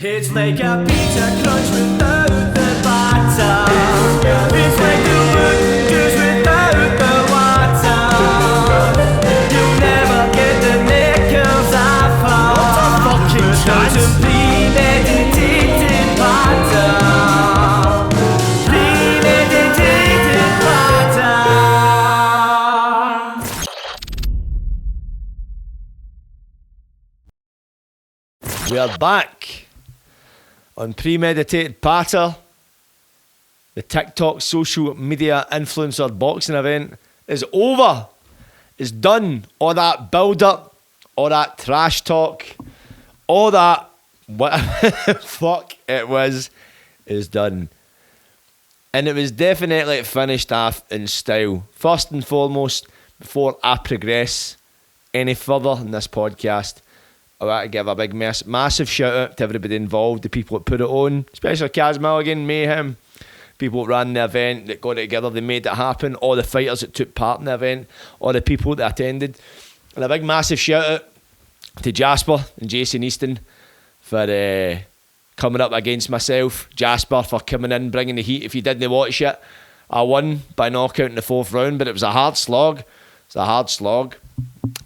It's like a pizza crunch without the batter. It's like the wood juice without the water. You'll never get the knickers I've had. What a fucking chance. Premeditated batter. Premeditated batter. We are back on Premeditated Patter. The TikTok social media influencer boxing event is over. It's done. All that build up, all that trash talk, all that whatever the fuck it was is done. And it was definitely finished off in style. First and foremost, before I progress any further in this podcast, I want to give a big massive shout out to everybody involved, the people that put it on, especially Kaz Milligan, Mayhem, people that ran the event, that got it together, they made it happen, all the fighters that took part in the event, all the people that attended. And a big massive shout out to Jasper and Jason Easton for coming up against myself. Jasper for coming in, bringing the heat. If you didn't watch it, I won by knockout in the 4th round, but it was a hard slog. It's a hard slog.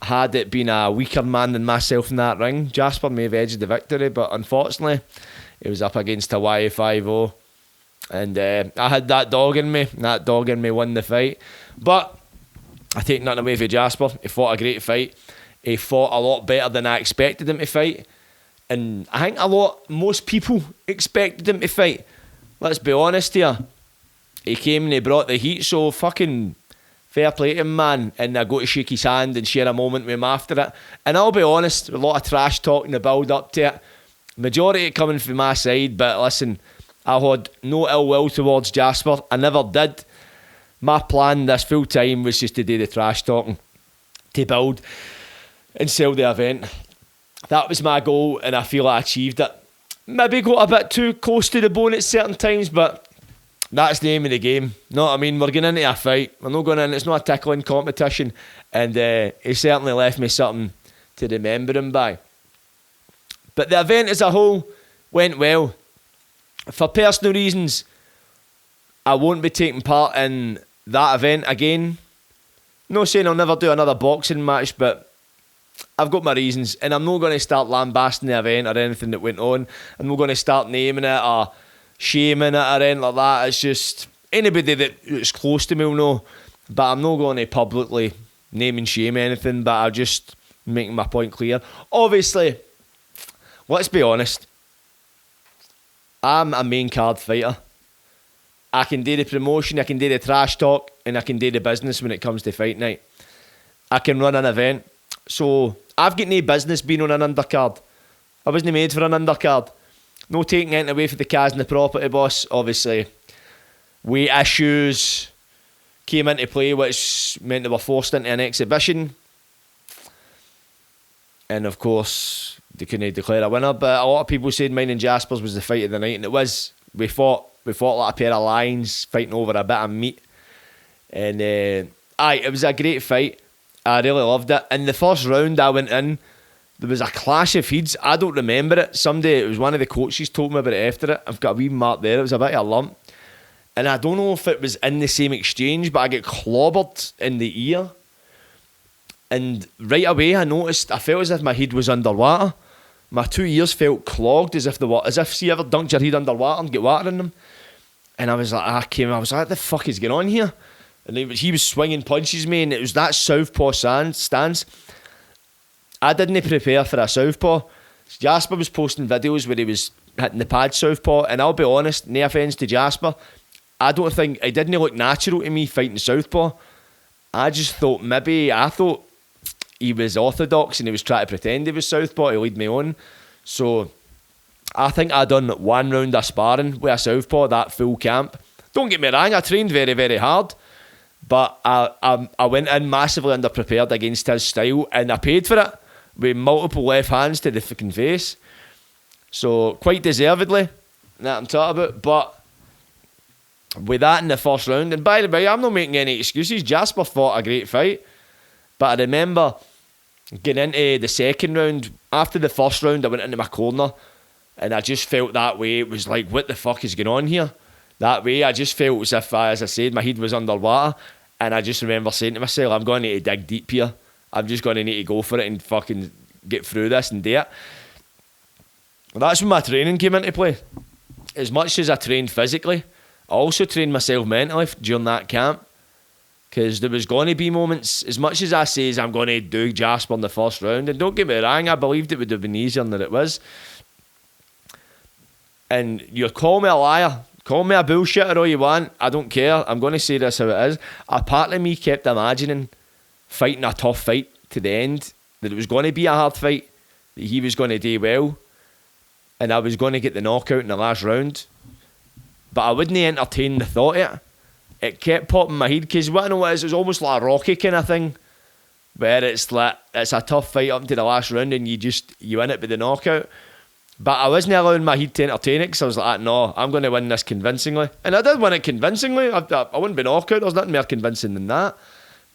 Had it been a weaker man than myself in that ring, Jasper may have edged the victory, but unfortunately he was up against Hawaii 5-0 and I had that dog in me. That dog in me won the fight, but I take nothing away from Jasper. He fought a great fight. He fought a lot better than I expected him to fight, and I think most people expected him to fight. Let's be honest here, he came and he brought the heat, so fucking fair play to him, man. And I go to shake his hand and share a moment with him after it. And I'll be honest, a lot of trash talk in the build up to it. Majority coming from my side, but listen, I had no ill will towards Jasper. I never did. My plan this full time was just to do the trash talking, to build and sell the event. That was my goal, and I feel I achieved it. Maybe got a bit too close to the bone at certain times, but that's the aim of the game. Know what I mean? We're going into a fight. We're not going in. It's not a tickling competition. And he certainly left me something to remember him by. But the event as a whole went well. For personal reasons, I won't be taking part in that event again. Not saying I'll never do another boxing match, but I've got my reasons. And I'm not going to start lambasting the event or anything that went on. I'm not going to start naming it or shaming it or anything like that. It's just anybody that's close to me will know, but I'm not going to publicly name and shame anything, but I'll just making my point clear. Obviously, let's be honest, I'm a main card fighter. I can do the promotion, I can do the trash talk, and I can do the business when it comes to fight night. I can run an event, so I've got no business being on an undercard. I wasn't made for an undercard. No taking anything away from the Kaz and the property boss. Obviously, weight issues came into play, which meant they were forced into an exhibition. And of course, they couldn't declare a winner. But a lot of people said mine and Jasper's was the fight of the night, and it was. We fought like a pair of lions fighting over a bit of meat. And it was a great fight. I really loved it. In the first round I went in, there was a clash of heads. I don't remember it. It was one of the coaches told me about it after it. I've got a wee mark there. It was a bit of a lump. And I don't know if it was in the same exchange, but I get clobbered in the ear. And right away I felt as if my head was underwater. My 2 ears felt clogged as if you ever dunked your head underwater and get water in them. And I was like, what the fuck is going on here? And he was swinging punches me, and it was that southpaw stance. I didn't prepare for a southpaw. Jasper was posting videos where he was hitting the pad southpaw, and I'll be honest, no offence to Jasper, I don't think it didn't look natural to me fighting southpaw. I thought he was orthodox and he was trying to pretend he was southpaw to lead me on. So I think I done 1 round of sparring with a southpaw that full camp. Don't get me wrong, I trained very, very hard, but I went in massively underprepared against his style, and I paid for it with multiple left hands to the fucking face. So quite deservedly, that I'm talking about. But with that in the first round, and by the way, I'm not making any excuses. Jasper fought a great fight, but I remember getting into the second round. After the first round, I went into my corner And I just felt that way. It was like, what the fuck is going on here? That way, I just felt as if, as I said, my head was underwater. And I just remember saying to myself, I'm going to need to dig deep here. I'm just going to need to go for it and fucking get through this and do it. And that's when my training came into play. As much as I trained physically, I also trained myself mentally during that camp. Because there was going to be moments, as much as I say I'm going to do Jasper in the first round, and don't get me wrong, I believed it would have been easier than it was. And you call me a liar, call me a bullshitter all you want, I don't care, I'm going to say this how it is. A part of me kept imagining fighting a tough fight to the end, that it was going to be a hard fight, that he was going to do well, and I was going to get the knockout in the last round. But I wouldn't entertain the thought of it. It kept popping in my head, because what I know is, it was almost like a Rocky kind of thing, where it's like, it's a tough fight up to the last round and you win it by the knockout. But I wasn't allowing my head to entertain it, because I was like, no, I'm going to win this convincingly. And I did win it convincingly. I wouldn't be knockout. There's nothing more convincing than that.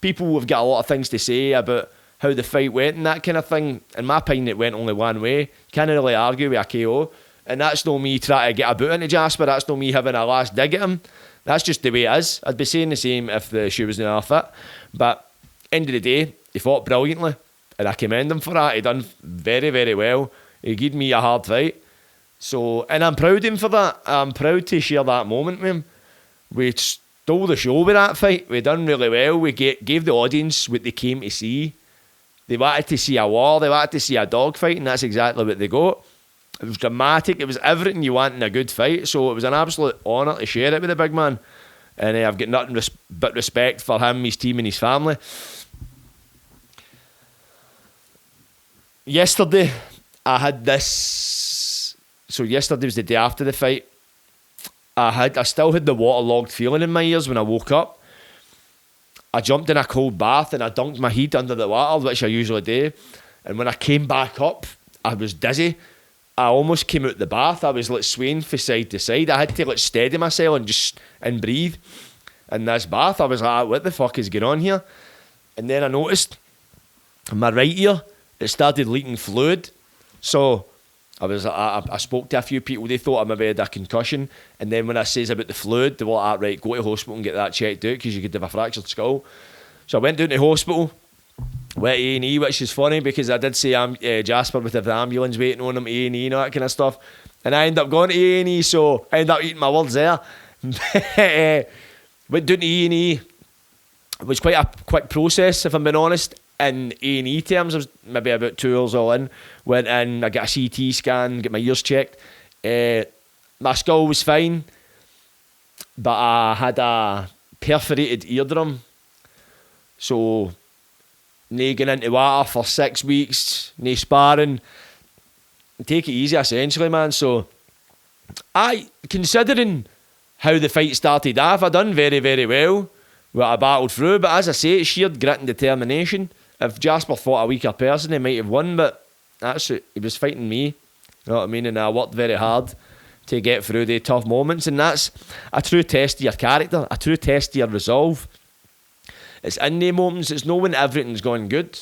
People have got a lot of things to say about how the fight went and that kind of thing. In my opinion, it went only one way. Can't really argue with a KO. And that's not me trying to get a boot into Jasper. That's not me having a last dig at him. That's just the way it is. I'd be saying the same if the shoe was not fit. But end of the day, he fought brilliantly. And I commend him for that. He done very, very well. He gave me a hard fight. So, and I'm proud of him for that. I'm proud to share that moment with him. We stole the show with that fight. We done really well. We gave the audience what they came to see. They wanted to see a war. They wanted to see a dogfight. And that's exactly what they got. It was dramatic. It was everything you want in a good fight. So it was an absolute honour to share it with the big man. And I've got nothing but respect for him, his team and his family. Yesterday, I had this... So yesterday was the day after the fight. I still had the waterlogged feeling in my ears when I woke up. I jumped in a cold bath and I dunked my head under the water, which I usually do. And when I came back up, I was dizzy. I almost came out the bath. I was like swaying from side to side. I had to like steady myself and breathe in this bath. I was like, what the fuck is going on here? And then I noticed in my right ear, it started leaking fluid. So I spoke to a few people. They thought I maybe had a concussion. And then when I says about the fluid, they were like, right, go to hospital and get that checked out, because you could have a fractured skull. So I went down to hospital. With A&E, which is funny because I did say Jasper would have the ambulance waiting on him, A&E and all that kind of stuff. And I ended up going to A&E, so I ended up eating my words there. Went down to A&E. It was quite a quick process, if I'm being honest. In A&E terms, I was maybe about 2 hours all in. Went in, I got a CT scan, get my ears checked. My skull was fine, but I had a perforated eardrum. So... no going into water for 6 weeks, no sparring. Take it easy, essentially, man. So, considering how the fight started off, I done very, very well. I battled through, but as I say, it's sheer grit and determination. If Jasper fought a weaker person, he might have won, but he was fighting me. You know what I mean? And I worked very hard to get through the tough moments, and that's a true test of your character, a true test of your resolve. It's in the moments, it's not when everything's going good.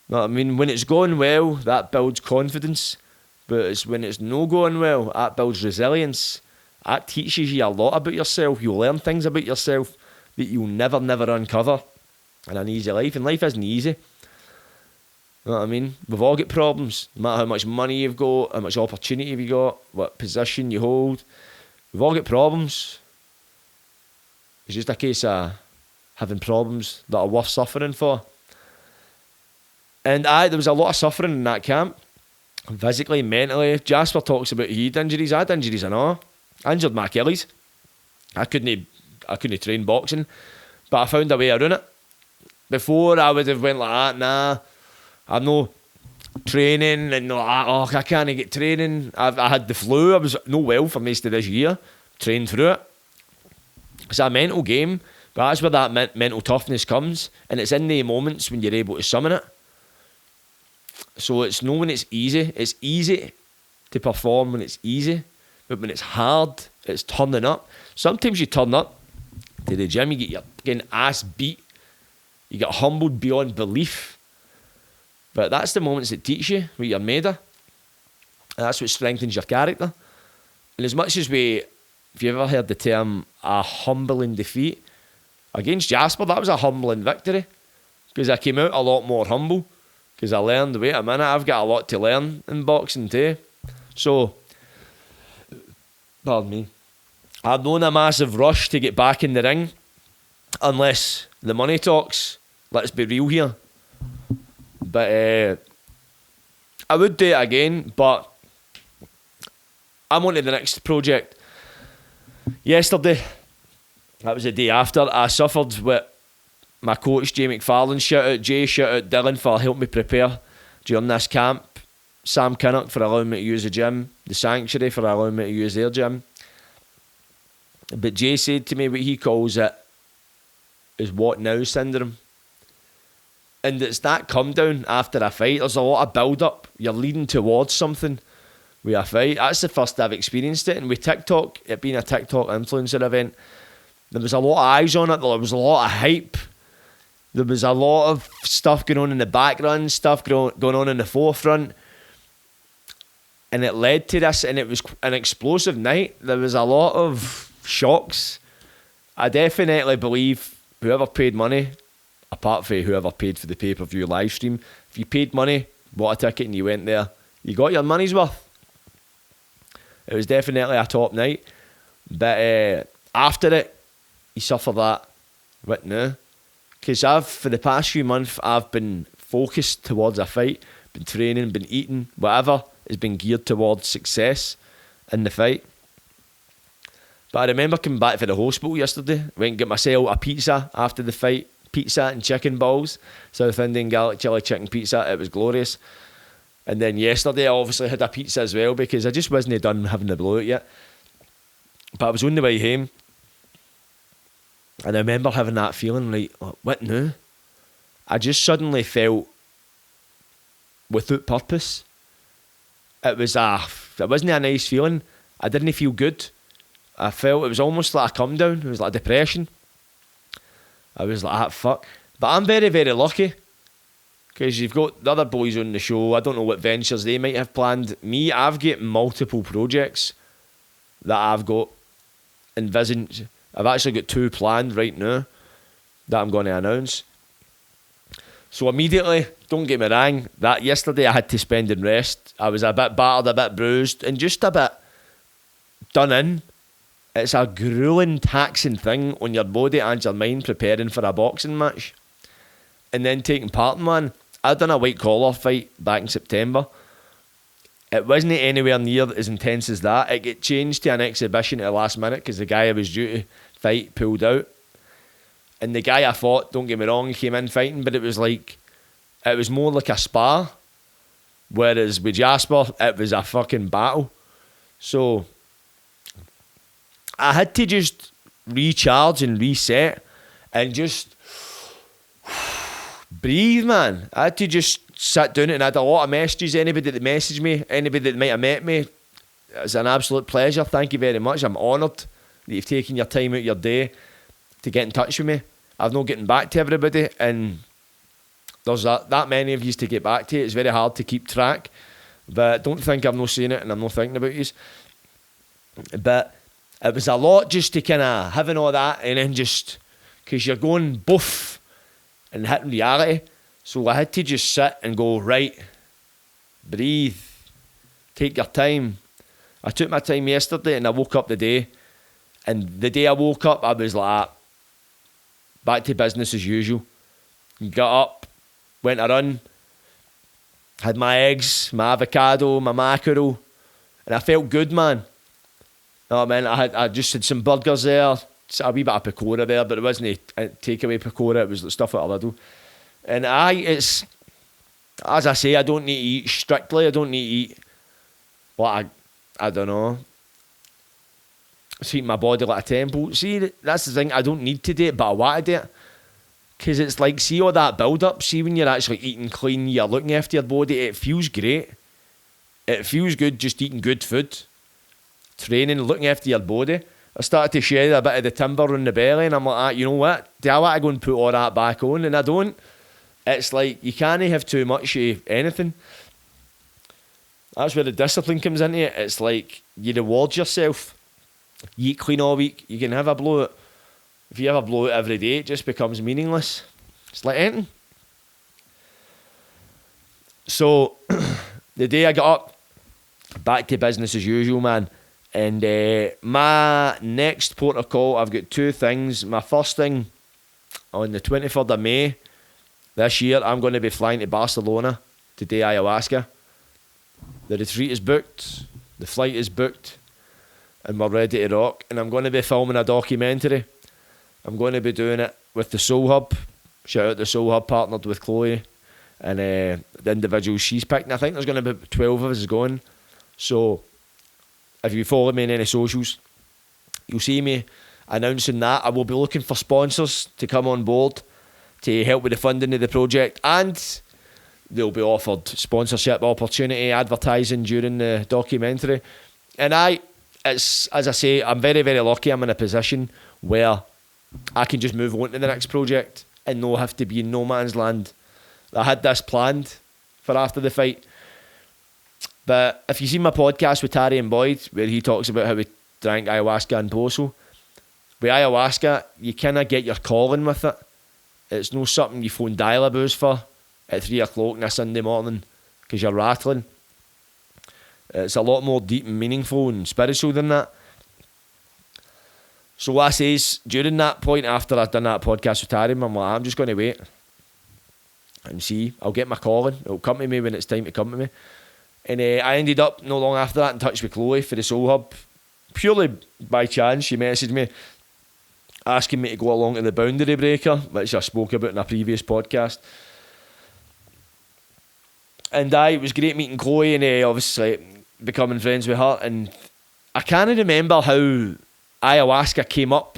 You know what I mean? When it's going well, that builds confidence. But it's when it's not going well, that builds resilience. That teaches you a lot about yourself. You'll learn things about yourself that you'll never uncover in an easy life. And life isn't easy. You know what I mean? We've all got problems. No matter how much money you've got, how much opportunity you've got, what position you hold. We've all got problems. It's just a case of having problems that are worth suffering for. And there was a lot of suffering in that camp. Physically, mentally. Jasper talks about head injuries. I had injuries and all. I injured my Achilles. I couldn't train boxing. But I found a way around it. Before I would have went like that, nah, I'm no training and like, I can't get training. I had the flu. I was no well for most of this year. Trained through it. It's a mental game. But that's where that mental toughness comes. And it's in the moments when you're able to summon it. So it's not when it's easy. It's easy to perform when it's easy. But when it's hard, it's turning up. Sometimes you turn up to the gym, you get your fucking ass beat. You get humbled beyond belief. But that's the moments that teach you what you're made of. And that's what strengthens your character. And as much as if you ever heard the term a humbling defeat, against Jasper, that was a humbling victory. Because I came out a lot more humble. Because I learned, wait a minute, I've got a lot to learn in boxing too. So, pardon me, I've known a massive rush to get back in the ring. Unless the money talks. Let's be real here. But I would do it again, but I'm on to the next project. Yesterday, that was the day after, I suffered with my coach, Jay McFarlane. Shout out Jay, shout out Dylan for helping me prepare during this camp. Sam Kinnock for allowing me to use the gym. The Sanctuary for allowing me to use their gym. But Jay said to me what he calls it is what now syndrome. And it's that come down after a fight. There's a lot of build up. You're leading towards something with a fight. That's the first I've experienced it. And with TikTok, it being a TikTok influencer event, there was a lot of eyes on it. There was a lot of hype. There was a lot of stuff going on in the background, stuff going on in the forefront. And it led to this, and it was an explosive night. There was a lot of shocks. I definitely believe whoever paid money, apart from whoever paid for the pay-per-view live stream, if you paid money, bought a ticket and you went there, you got your money's worth. It was definitely a top night. But after it, you suffer that. What now? Because for the past few months, I've been focused towards a fight, been training, been eating, whatever has been geared towards success in the fight. But I remember coming back from the hospital yesterday, went and got myself a pizza after the fight, pizza and chicken balls, South Indian garlic chili chicken pizza. It was glorious. And then yesterday I obviously had a pizza as well because I just wasn't done having the blowout yet. But I was on the way home and I remember having that feeling like, oh, what now? I just suddenly felt without purpose. It wasn't a nice feeling. I didn't feel good. I felt it was almost like a come down. It was like a depression. I was like, ah, fuck. But I'm very, very lucky because you've got the other boys on the show. I don't know what ventures they might have planned. Me, I've got multiple projects that I've got envisioned. I've actually got 2 planned right now that I'm going to announce. So immediately, don't get me wrong, that yesterday I had to spend and rest. I was a bit battered, a bit bruised, and just a bit done in. It's a grueling, taxing thing on your body and your mind preparing for a boxing match. And then taking part in one. I'd done a white collar fight back in September. It wasn't anywhere near as intense as that. It got changed to an exhibition at the last minute because the guy I was due to fight pulled out. And the guy I fought, don't get me wrong, he came in fighting, but it was more like a spar. Whereas with Jasper, it was a fucking battle. So I had to just recharge and reset and just breathe, man. I had to just sit down and I had a lot of messages. Anybody that messaged me, anybody that might have met me, it's an absolute pleasure. Thank you very much. I'm honoured that you've taken your time out your day to get in touch with me. I've not getting back to everybody, and there's that many of you to get back to. It's very hard to keep track, but don't think I'm not saying it and I'm not thinking about you. But it was a lot just to kind of having all that and then just, because you're going boof and hitting reality. So I had to just sit and go, right, breathe, take your time. I took my time yesterday and I woke up the day. And the day I woke up, I was like, back to business as usual. Got up, went a run, had my eggs, my avocado, my mackerel, and I felt good, man. Oh man, I just had some burgers there, a wee bit of pakora there, but it wasn't a takeaway pakora, it was the stuff at Lidl. And it's, as I say, I don't need to eat strictly, I don't need to eat what I don't know, treat my body like a temple. See, that's the thing, I don't need to do it, but I want to do it. Because it's like, see all that build-up, see when you're actually eating clean, you're looking after your body, it feels great. It feels good just eating good food. Training, looking after your body. I started to shed a bit of the timber on the belly and I'm like, you know what? Do I want to go and put all that back on? And I don't. It's like, you can't have too much of anything. That's where the discipline comes into it. It's like you reward yourself. You eat clean all week, you can have a blowout. If you have a blowout every day, it just becomes meaningless. It's like anything. So, the day I got up, back to business as usual, man. And my next port of call, I've got two things. My first thing, on the 23rd of May this year, I'm going to be flying to Barcelona to do ayahuasca. The retreat is booked, the flight is booked, and we're ready to rock. And I'm going to be filming a documentary. I'm going to be doing it with the Soul Hub. Shout out to Soul Hub, partnered with Chloe and the individuals she's picked. And I think there's going to be 12 of us going. So if you follow me in any socials, you'll see me announcing that. I will be looking for sponsors to come on board to help with the funding of the project, and they'll be offered sponsorship opportunity, advertising during the documentary. And as I say, I'm very, very lucky. I'm in a position where I can just move on to the next project and not have to be in no man's land. I had this planned for after the fight. But if you see my podcast with Tari and Boyd, where he talks about how he drank ayahuasca in Poso, with ayahuasca, you kind of get your calling with it. It's no something you phone dial-a-boos for at 3 o'clock on a Sunday morning because you're rattling. It's a lot more deep and meaningful and spiritual than that. So what I say is, during that point, after I've done that podcast with Tari, I'm like, I'm just going to wait and see. I'll get my calling. It'll come to me when it's time to come to me. And I ended up, not long after that, in touch with Chloe for the Soul Hub. Purely by chance, she messaged me asking me to go along to the Boundary Breaker, which I spoke about in a previous podcast. And it was great meeting Chloe and obviously becoming friends with her. And I can't remember how ayahuasca came up,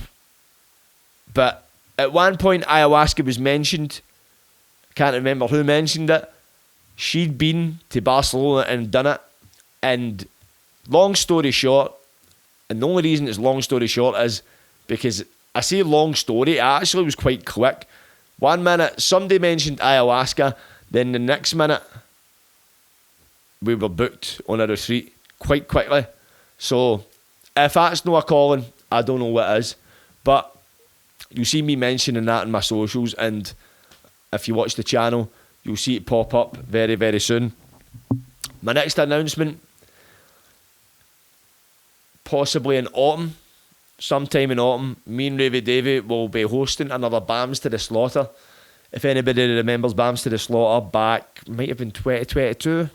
but at one point ayahuasca was mentioned. I can't remember who mentioned it. She'd been to Barcelona and done it. And long story short, and the only reason it's long story short is because I say long story, it actually was quite quick. 1 minute, somebody mentioned ayahuasca, then the next minute, we were booked on a retreat quite quickly. So, if that's not a calling, I don't know what is. But you'll see me mentioning that in my socials, and if you watch the channel, you'll see it pop up very, very soon. My next announcement, possibly in autumn, sometime in autumn, me and Ravy Davy will be hosting another BAMS to the Slaughter. If anybody remembers BAMS to the Slaughter back, might have been 2022.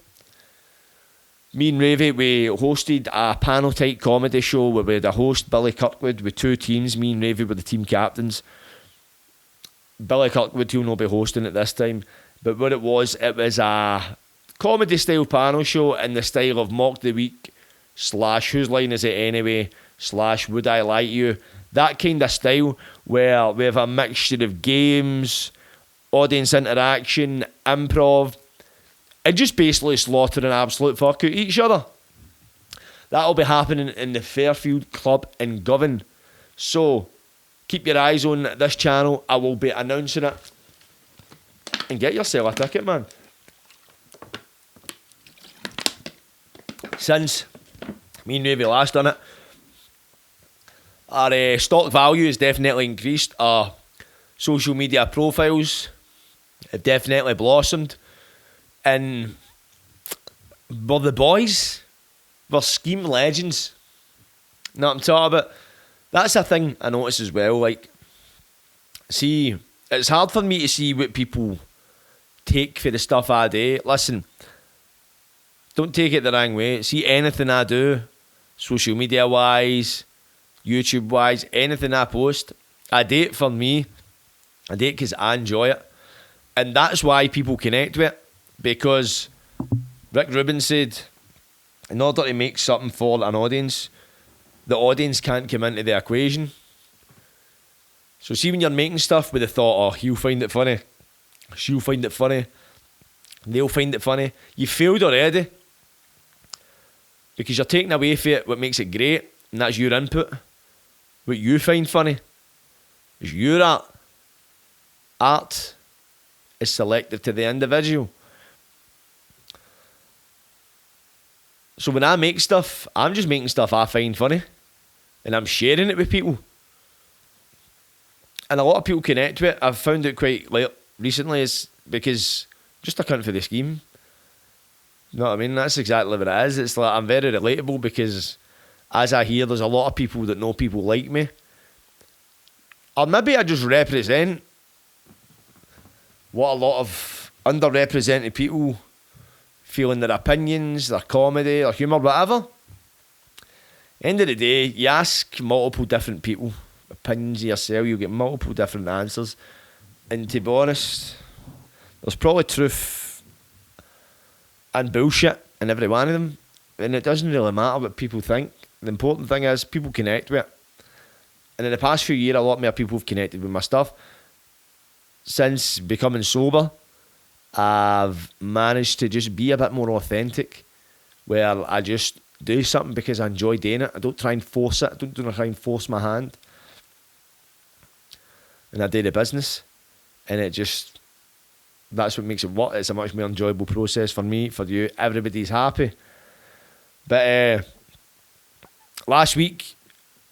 Me and Ravy, we hosted a panel-type comedy show where we had a host, Billy Kirkwood, with two teams. Me and Ravy were the team captains. Billy Kirkwood, he'll not be hosting it this time. But what it was a comedy-style panel show in the style of Mock the Week / Whose Line Is It Anyway / Would I Lie to You? That kind of style where we have a mixture of games, audience interaction, improv, and just basically slaughtering absolute fuck out each other. That'll be happening in the Fairfield Club in Govan. So, keep your eyes on this channel. I will be announcing it. And get yourself a ticket, man. Since me and Ravy last done it, our stock value has definitely increased. Our social media profiles have definitely blossomed. And we're the boys. We're scheme legends. Know what I'm talking about? That's a thing I notice as well. Like, see, it's hard for me to see what people take for the stuff I do. Listen, don't take it the wrong way. See, anything I do, social media wise, YouTube wise, anything I post, I do it for me. I do it because I enjoy it. And that's why people connect with it. Because Rick Rubin said, in order to make something for an audience, the audience can't come into the equation. So see, when you're making stuff with the thought, oh, he'll find it funny, she'll find it funny, they'll find it funny, you failed already. Because you're taking away from it what makes it great, and that's your input. What you find funny is your art. Art is selective to the individual. So when I make stuff, I'm just making stuff I find funny, and I'm sharing it with people. And a lot of people connect with it. I've found it quite recently is because just account for the scheme. You know what I mean? That's exactly what it is. It's like I'm very relatable because as I hear, there's a lot of people that know people like me. Or maybe I just represent what a lot of underrepresented people feel in their opinions, their comedy, their humour, whatever. End of the day, you ask multiple different people opinions of yourself, you'll get multiple different answers. And to be honest, there's probably truth and bullshit in every one of them. And it doesn't really matter what people think. The important thing is people connect with it. And in the past few years, a lot more people have connected with my stuff. Since becoming sober, I've managed to just be a bit more authentic, where I just do something because I enjoy doing it. I don't try and force it. I don't try and force my hand. And I do the business. And it just, that's what makes it work. It's a much more enjoyable process for me, for you. Everybody's happy. But last week,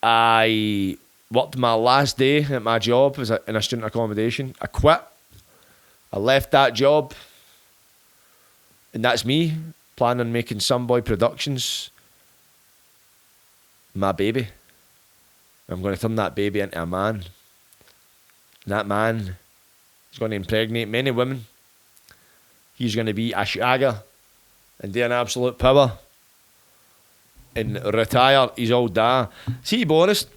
I worked my last day at my job as in a student accommodation. I quit. I left that job. And that's me, planning on making Some Boy Productions my baby. I'm going to turn that baby into a man. And that man is going to impregnate many women. He's going to be a shagger and do an absolute power and retire his old dad. See, to be honest,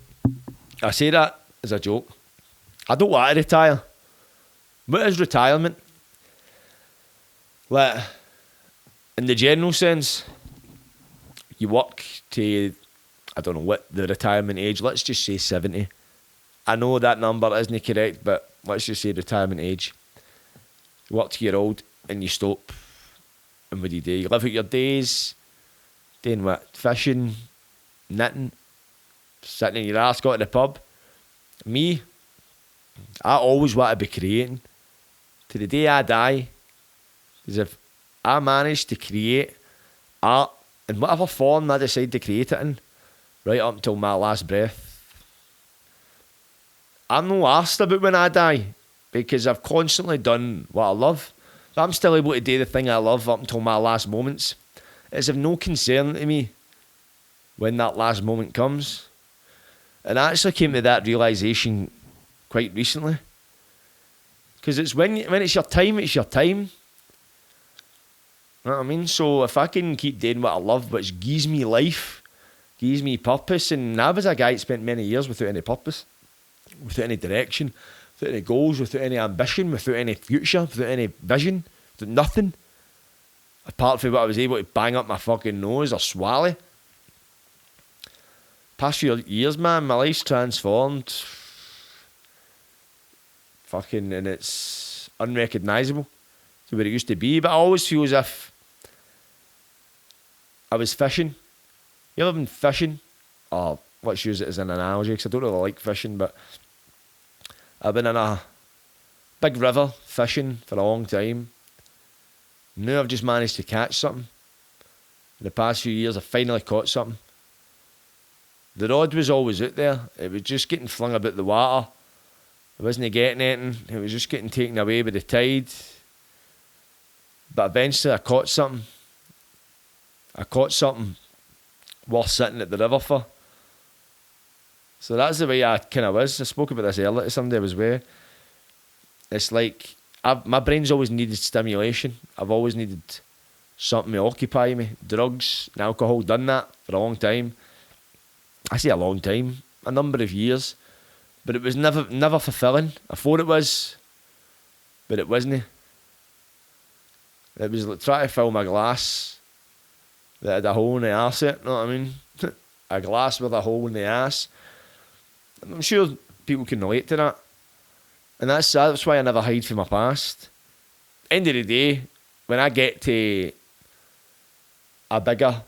I say that as a joke. I don't want to retire. What is retirement? Like, in the general sense, you work to, I don't know what the retirement age, let's just say 70. I know that number isn't correct, but let's just say retirement age. You work till you're old and you stop. And what do? You live out your days doing what? Fishing, knitting, sitting in your arse, go to the pub. Me, I always want to be creating. To the day I die, as if I manage to create art in whatever form I decide to create it in, right up until my last breath. I'm no arsed about when I die because I've constantly done what I love. But I'm still able to do the thing I love up until my last moments. It's of no concern to me when that last moment comes. And I actually came to that realisation quite recently. Because it's when it's your time, it's your time. You know what I mean? So if I can keep doing what I love, which gives me life, gives me purpose, and I was a guy that spent many years without any purpose, without any direction, without any goals, without any ambition, without any future, without any vision, without nothing. Apart from what I was able to bang up my fucking nose or swallow. Past few years, man, my life's transformed. Fucking, and it's unrecognisable to where it used to be. But I always feel as if I was fishing. You ever been fishing? Oh, let's use it as an analogy because I don't really like fishing, but I've been in a big river fishing for a long time. Now I've just managed to catch something. In the past few years, I finally caught something. The rod was always out there. It was just getting flung about the water. I wasn't getting anything. It was just getting taken away by the tide. But eventually I caught something. I caught something worth sitting at the river for. So that's the way I kind of was. I spoke about this earlier to somebody I was with. It's like, my brain's always needed stimulation. I've always needed something to occupy me. Drugs and alcohol done that for a long time. I say a long time, a number of years. But it was never fulfilling. I thought it was, but it wasn't. It was like trying to fill my glass that had a hole in the arse, you know what I mean? A glass with a hole in the ass. I'm sure people can relate to that. And that's why I never hide from my past. End of the day, when I get to a bigger,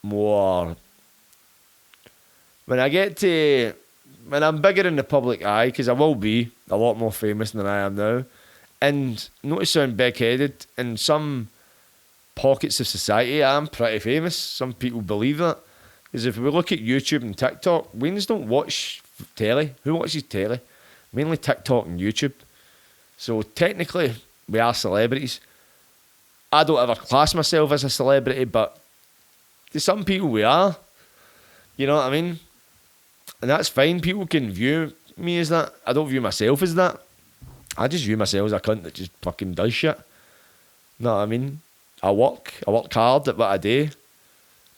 more... When I'm bigger in the public eye, because I will be a lot more famous than I am now, and not to sound big-headed, in some pockets of society, I'm pretty famous. Some people believe that. Because if we look at YouTube and TikTok, Waynes don't watch telly. Who watches telly? Mainly TikTok and YouTube. So technically, we are celebrities. I don't ever class myself as a celebrity, but to some people we are. You know what I mean? And that's fine. People can view me as that. I don't view myself as that. I just view myself as a cunt that just fucking does shit. You know what I mean? I work hard at what I do.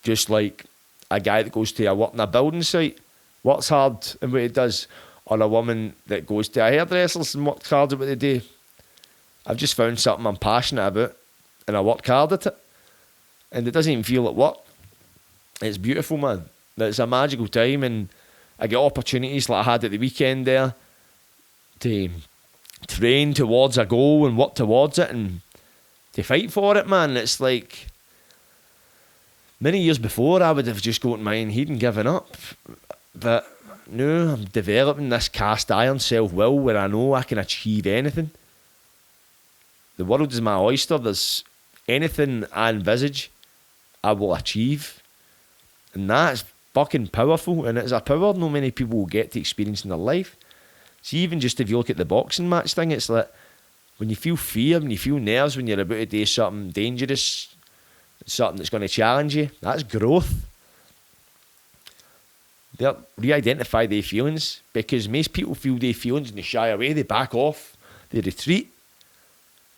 Just like a guy that goes to work in a building site, works hard in what he does, or a woman that goes to a hairdresser's and works hard at what they do. I've just found something I'm passionate about, and I work hard at it. And it doesn't even feel like work. It's beautiful, man. It's a magical time, and I get opportunities like I had at the weekend there to train towards a goal and work towards it and to fight for it, man. It's like many years before I would have just got in my own head and given up. But no, I'm developing this cast iron self-will where I know I can achieve anything. The world is my oyster. There's anything I envisage, I will achieve. And that's fucking powerful, and it's a power no many people will get to experience in their life. See, even just if you look at the boxing match thing, it's like when you feel fear, when you feel nerves, when you're about to do something dangerous, something that's going to challenge you, that's growth. They re-identify their feelings, because most people feel their feelings and they shy away, they back off, they retreat.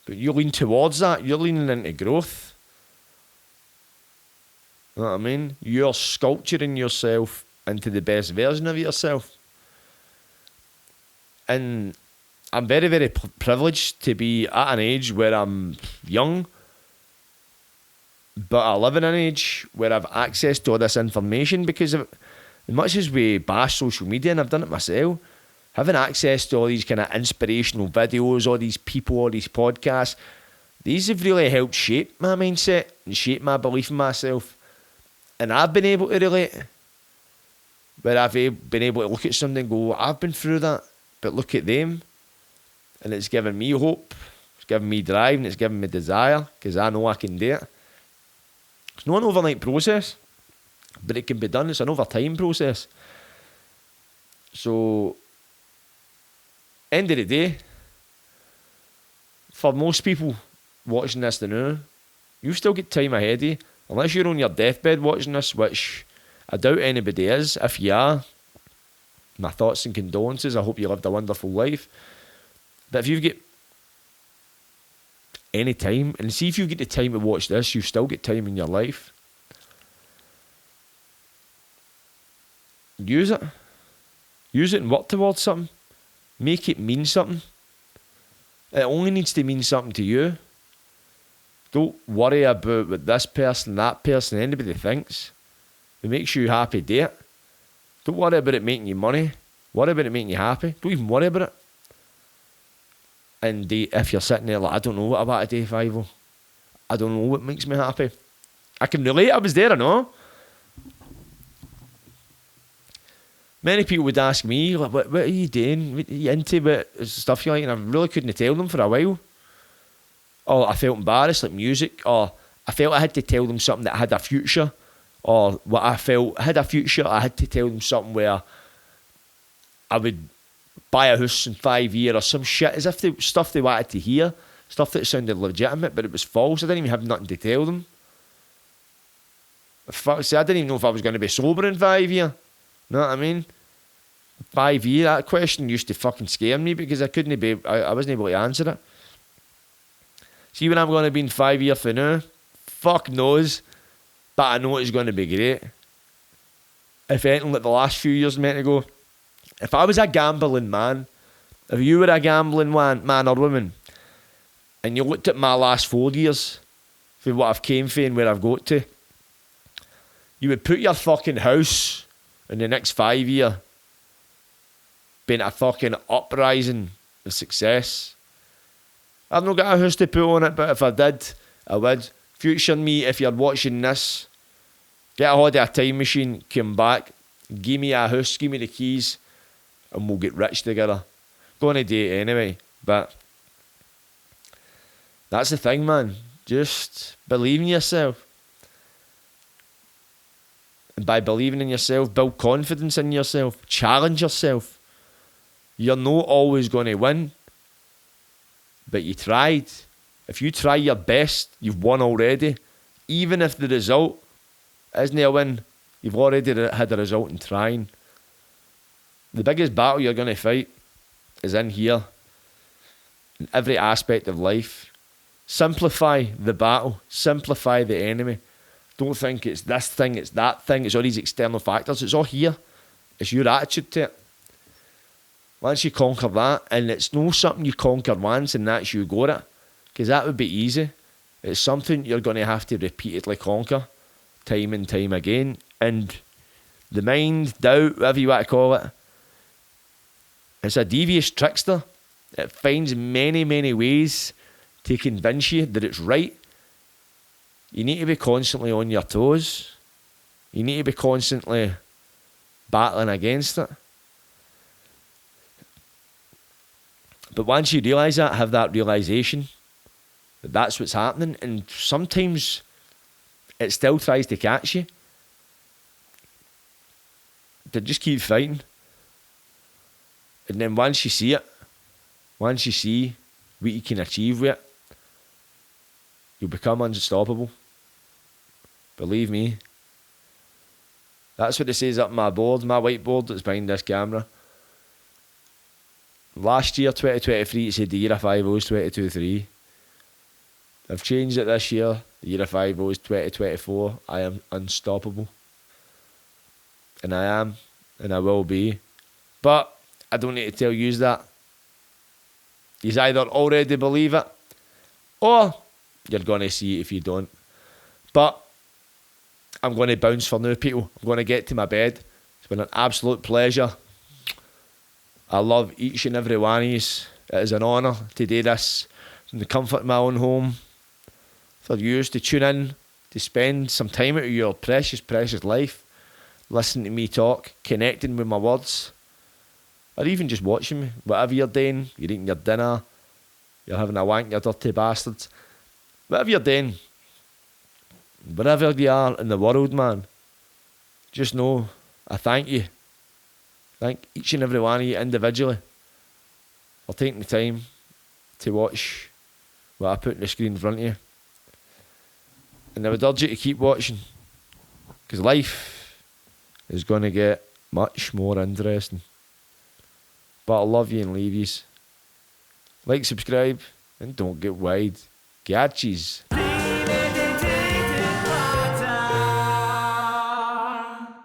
But you lean towards that, you're leaning into growth. You know what I mean? You're sculpturing yourself into the best version of yourself. And I'm very, very privileged to be at an age where I'm young, but I live in an age where I've access to all this information, because as much as we bash social media, and I've done it myself, having access to all these kind of inspirational videos, all these people, all these podcasts, these have really helped shape my mindset and shape my belief in myself. And I've been able to relate, where I've been able to look at something and go, I've been through that, but look at them. And it's given me hope, it's given me drive, and it's given me desire, because I know I can do it. It's not an overnight process, but it can be done. It's an overtime process. So, end of the day, for most people watching this now, you've still got time ahead of you. Unless you're on your deathbed watching this, which I doubt anybody is. If you are, my thoughts and condolences. I hope you lived a wonderful life. But if you've got any time, and see if you get the time to watch this, you've still got time in your life. Use it. Use it and work towards something. Make it mean something. It only needs to mean something to you. Don't worry about what this person, that person, anybody thinks. If it makes you happy, do it. Don't worry about it making you money. Worry about it making you happy. Don't even worry about it. And if you're sitting there like, I don't know what I want to do, Fivo. I don't know what makes me happy. I can relate, I was there, I know. Many people would ask me, like, what are you doing? What are you into? What stuff you like? And I really couldn't tell them for a while. Or I felt embarrassed, like music. Or I felt I had to tell them something that had a future. Or what I felt had a future, I had to tell them something where I would buy a house in 5 years or some shit, as if stuff they wanted to hear, stuff that sounded legitimate, but it was false. I didn't even have nothing to tell them. I didn't even know if I was going to be sober in 5 years. You know what I mean? 5 years, that question used to fucking scare me, because I wasn't able to answer it. See when I'm going to be in 5 years from now? Fuck knows. But I know it's going to be great. If anything like the last few years meant to go. If I was a gambling man, if you were a gambling man or woman, and you looked at my last 4 years, for what I've came for and where I've got to, you would put your fucking house in the next 5 years being a fucking uprising of success. I've not got a house to put on it, but if I did, I would. Future me, if you're watching this, get a hold of a time machine, come back, give me a house, give me the keys, and we'll get rich together. Going to do it anyway, but that's the thing, man. Just believe in yourself. And by believing in yourself, build confidence in yourself. Challenge yourself. You're not always going to win, but you tried. If you try your best, you've won already. Even if the result isn't a win, you've already had a result in trying. The biggest battle you're going to fight is in here. In every aspect of life. Simplify the battle. Simplify the enemy. Don't think it's this thing, it's that thing, it's all these external factors. It's all here. It's your attitude to it. Once you conquer that, and it's not something you conquer once and that's you got it, because that would be easy. It's something you're going to have to repeatedly conquer, time and time again. And the mind, doubt, whatever you want to call it, it's a devious trickster. It finds many, many ways to convince you that it's right. You need to be constantly on your toes. You need to be constantly battling against it. But once you realise that, have that realisation that that's what's happening, and sometimes it still tries to catch you, to just keep fighting. And then once you see it, once you see what you can achieve with it, you'll become unstoppable. Believe me. That's what it says up on my board, my whiteboard that's behind this camera. Last year, 2023, it said the year of 5 O's 2023. I've changed it this year. The year of 5 O's 2024. I am unstoppable. And I am. And I will be. But I don't need to tell you that. You either already believe it, or you're going to see it if you don't. But I'm going to bounce for now, people. I'm going to get to my bed. It's been an absolute pleasure. I love each and every one of you. It is an honour to do this from the comfort of my own home. For you to tune in, to spend some time out of your precious, precious life, listening to me talk, connecting with my words, or even just watching me. Whatever you're doing, you're eating your dinner, you're having a wank, you dirty bastards. Whatever you're doing, wherever you are in the world, man, just know I thank you. Thank each and every one of you individually for taking the time to watch what I put on the screen in front of you. And I would urge you to keep watching, because life is going to get much more interesting. But I love you and leave yous. Like, subscribe, and don't get wide. Catches.